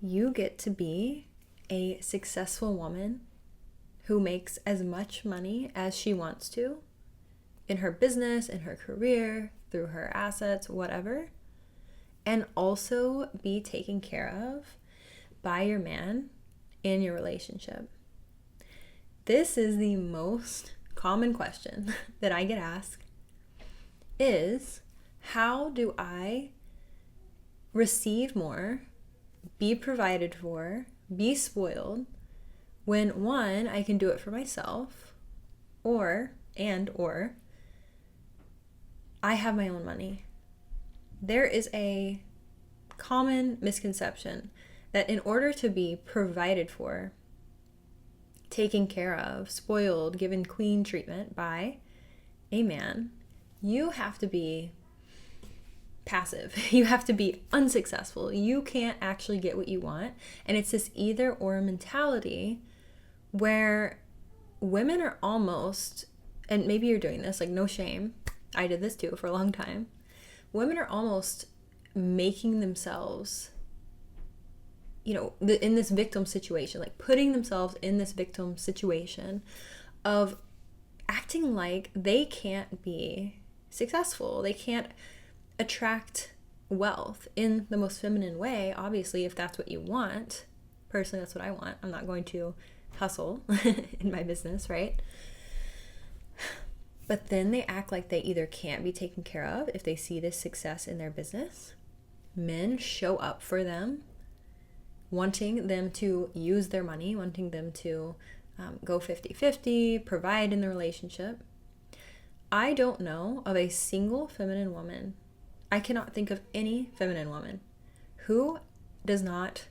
You get to be a successful woman who makes as much money as she wants to in her business, in her career, through her assets, whatever, and also be taken care of by your man in your relationship. This is the most common question that I get asked is, how do I receive more, be provided for, be spoiled, when one, I can do it for myself, or I have my own money. There is a common misconception that in order to be provided for, taken care of, spoiled, given queen treatment by a man, you have to be passive. You have to be unsuccessful. You can't actually get what you want. And it's this either or mentality where women are almost, and maybe you're doing this, like no shame, I did this too for a long time. Women are almost making themselves, in this victim situation, like putting themselves in this victim situation of acting like they can't be successful. They can't attract wealth in the most feminine way, obviously, if that's what you want. Personally, that's what I want. I'm not going to hustle in my business, right? But then they act like they either can't be taken care of if they see this success in their business. Men show up for them, wanting them to use their money, wanting them to go 50-50, provide in the relationship. I don't know of a single feminine woman, I cannot think of any feminine woman who does not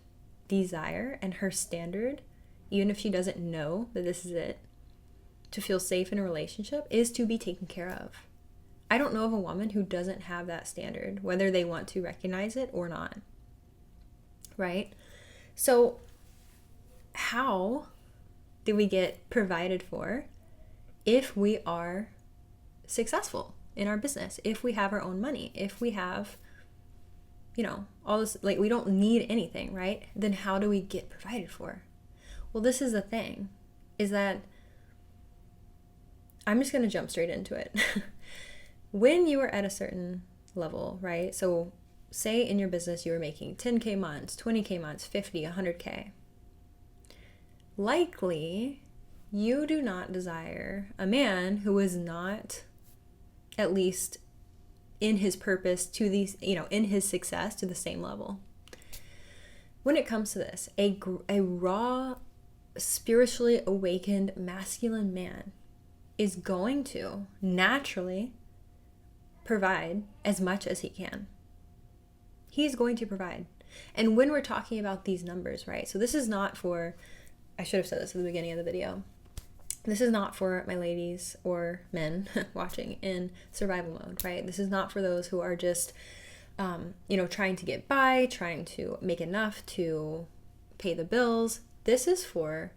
desire, and her standard, even if she doesn't know that this is it, to feel safe in a relationship is to be taken care of. I don't know of a woman who doesn't have that standard, whether they want to recognize it or not. Right? So how do we get provided for if we are successful in our business, if we have our own money, if we have, all this, like we don't need anything, right? Then how do we get provided for? Well, this is the thing, is that I'm just going to jump straight into it. When you are at a certain level, right? So say in your business you were making 10K months, 20K months, 50, 100K. Likely, you do not desire a man who is not, at least in his purpose to these, in his success to the same level. When it comes to this, a raw, spiritually awakened, masculine man is going to naturally provide as much as he can. He's going to provide. And when we're talking about these numbers, right? So this is not for, I should have said this at the beginning of the video. This is not for my ladies or men watching in survival mode, right? This is not for those who are just, trying to get by, trying to make enough to pay the bills. This is for,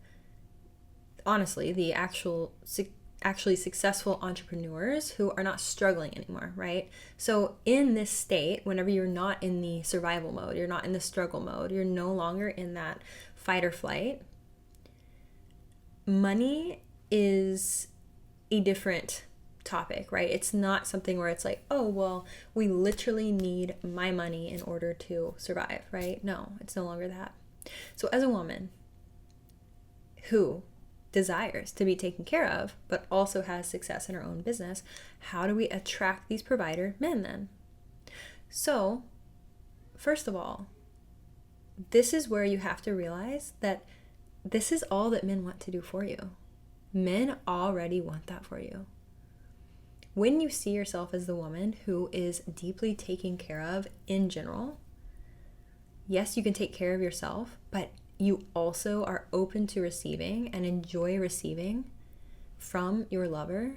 honestly, the actually successful entrepreneurs who are not struggling anymore, right? So in this state, whenever you're not in the survival mode, you're not in the struggle mode, you're no longer in that fight or flight, money is a different topic, right? It's not something where it's like, oh, well, we literally need my money in order to survive, right? No, it's no longer that. So as a woman who desires to be taken care of, but also has success in her own business, how do we attract these provider men then? So, first of all, this is where you have to realize that this is all that men want to do for you. Men already want that for you. When you see yourself as the woman who is deeply taken care of in general, yes, you can take care of yourself, but you also are open to receiving and enjoy receiving from your lover,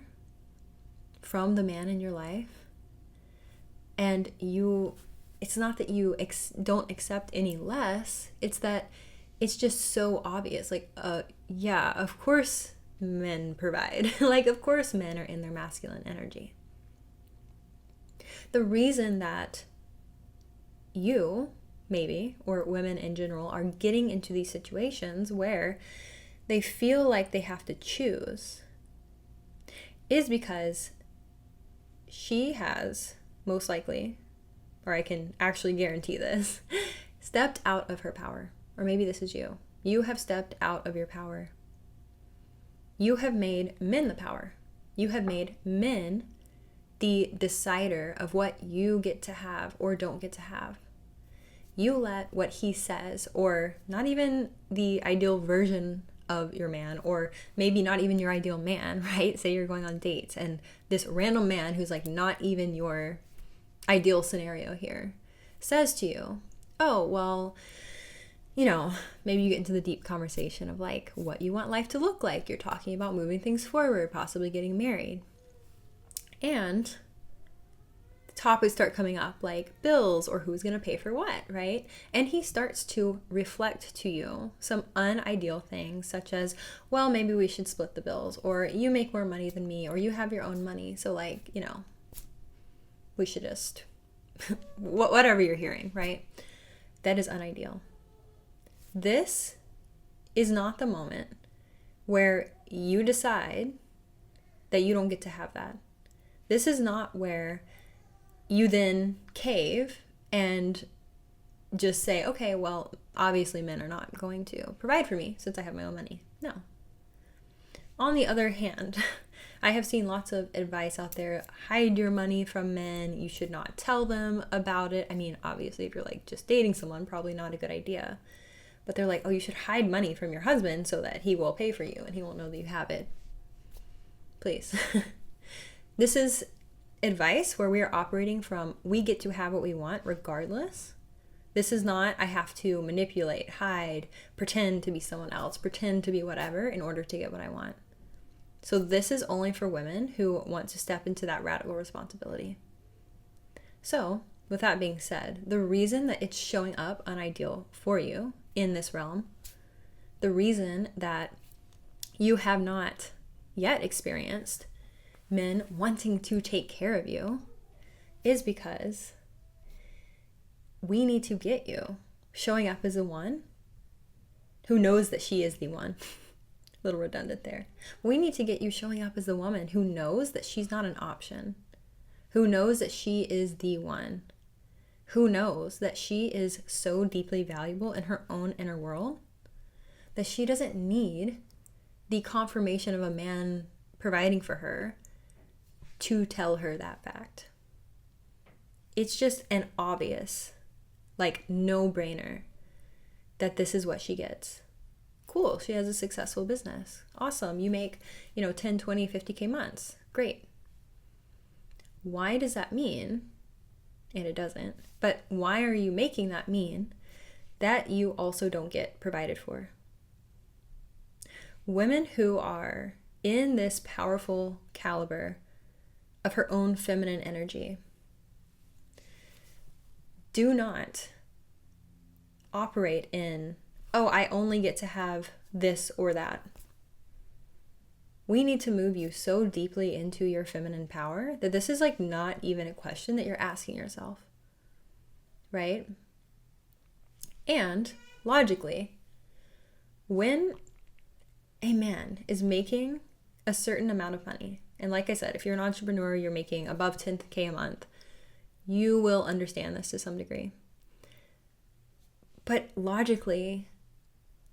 from the man in your life. And it's not that you don't accept any less, it's that it's just so obvious. Like, yeah, of course men provide. Like, of course men are in their masculine energy. The reason that you maybe, or women in general, are getting into these situations where they feel like they have to choose is because she has, most likely, or I can actually guarantee this, stepped out of her power. Or maybe this is you. You have stepped out of your power. You have made men the power. You have made men the decider of what you get to have or don't get to have. You let what he says, or not even the ideal version of your man, or maybe not even your ideal man, right? Say you're going on dates and this random man who's like not even your ideal scenario here says to you, oh, well, you know, maybe you get into the deep conversation of like what you want life to look like. You're talking about moving things forward, possibly getting married. And topics start coming up like bills or who's going to pay for what, right? And he starts to reflect to you some unideal things such as, well, maybe we should split the bills, or you make more money than me, or you have your own money. So like, you know, we should just, whatever you're hearing, right? That is unideal. This is not the moment where you decide that you don't get to have that. This is not where you then cave and just say, okay, well, obviously men are not going to provide for me since I have my own money. No. On the other hand, I have seen lots of advice out there, hide your money from men. You should not tell them about it. I mean, obviously, if you're like just dating someone, probably not a good idea. But they're like, oh, you should hide money from your husband so that he will pay for you and he won't know that you have it. Please. This is advice where we are operating from we get to have what we want regardless. This is not I have to manipulate, hide, pretend to be someone else, pretend to be whatever in order to get what I want. So this is only for women who want to step into that radical responsibility. So with that being said, the reason that it's showing up unideal for you in this realm, the reason that you have not yet experienced men wanting to take care of you is because we need to get you showing up as the one who knows that she is the one. A little redundant there. We need to get you showing up as the woman who knows that she's not an option, who knows that she is the one, who knows that she is so deeply valuable in her own inner world that she doesn't need the confirmation of a man providing for her to tell her that fact. It's just an obvious, like, no-brainer that this is what she gets. Cool, she has a successful business. Awesome, you make, 10, 20, 50K months. Great. Why does that mean, and it doesn't, but why are you making that mean that you also don't get provided for? Women who are in this powerful caliber of her own feminine energy do not operate in, oh, I only get to have this or that. We need to move you so deeply into your feminine power that this is like not even a question that you're asking yourself, right? And logically, when a man is making a certain amount of money, and like I said, if you're an entrepreneur, you're making above 10K a month, you will understand this to some degree. But logically,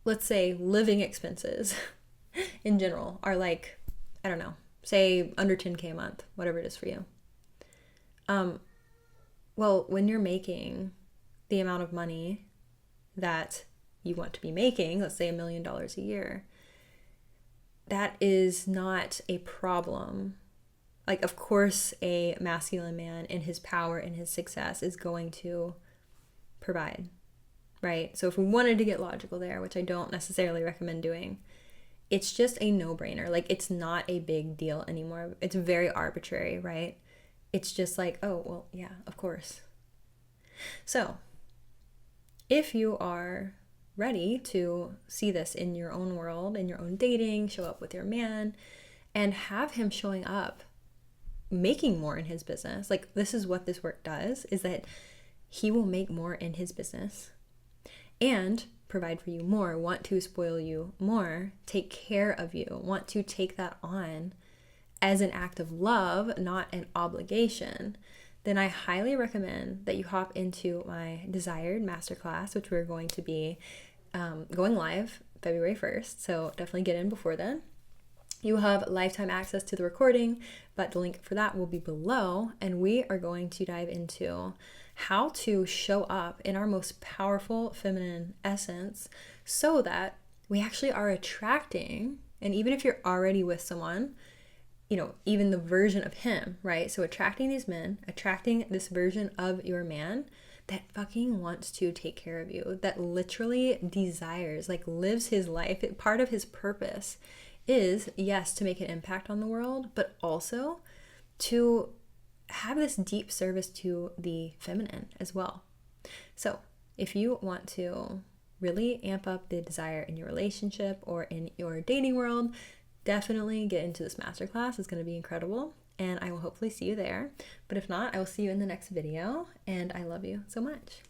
let's say living expenses in general are like, I don't know, say under 10K a month, whatever it is for you. Well, when you're making the amount of money that you want to be making, let's say $1 million a year, that is not a problem. Like, of course, a masculine man in his power and his success is going to provide, right? So if we wanted to get logical there, which I don't necessarily recommend doing, it's just a no-brainer. Like, it's not a big deal anymore. It's very arbitrary, right? It's just like, oh, well, yeah, of course. So if you are ready to see this in your own world, in your own dating, show up with your man, and have him showing up, making more in his business. Like, this is what this work does, is that he will make more in his business and provide for you more, want to spoil you more, take care of you, want to take that on as an act of love, not an obligation, then I highly recommend that you hop into my Desired Masterclass, which we're going to be going live February 1st. So definitely get in before then. You will have lifetime access to the recording, but the link for that will be below. And we are going to dive into how to show up in our most powerful feminine essence so that we actually are attracting, and even if you're already with someone, you know, even the version of him, right? So attracting these men, attracting this version of your man that fucking wants to take care of you, that literally desires, like lives his life. Part of his purpose is, yes, to make an impact on the world, but also to have this deep service to the feminine as well. So if you want to really amp up the desire in your relationship or in your dating world, definitely get into this masterclass. It's going to be incredible, and I will hopefully see you there. But if not, I will see you in the next video, and I love you so much.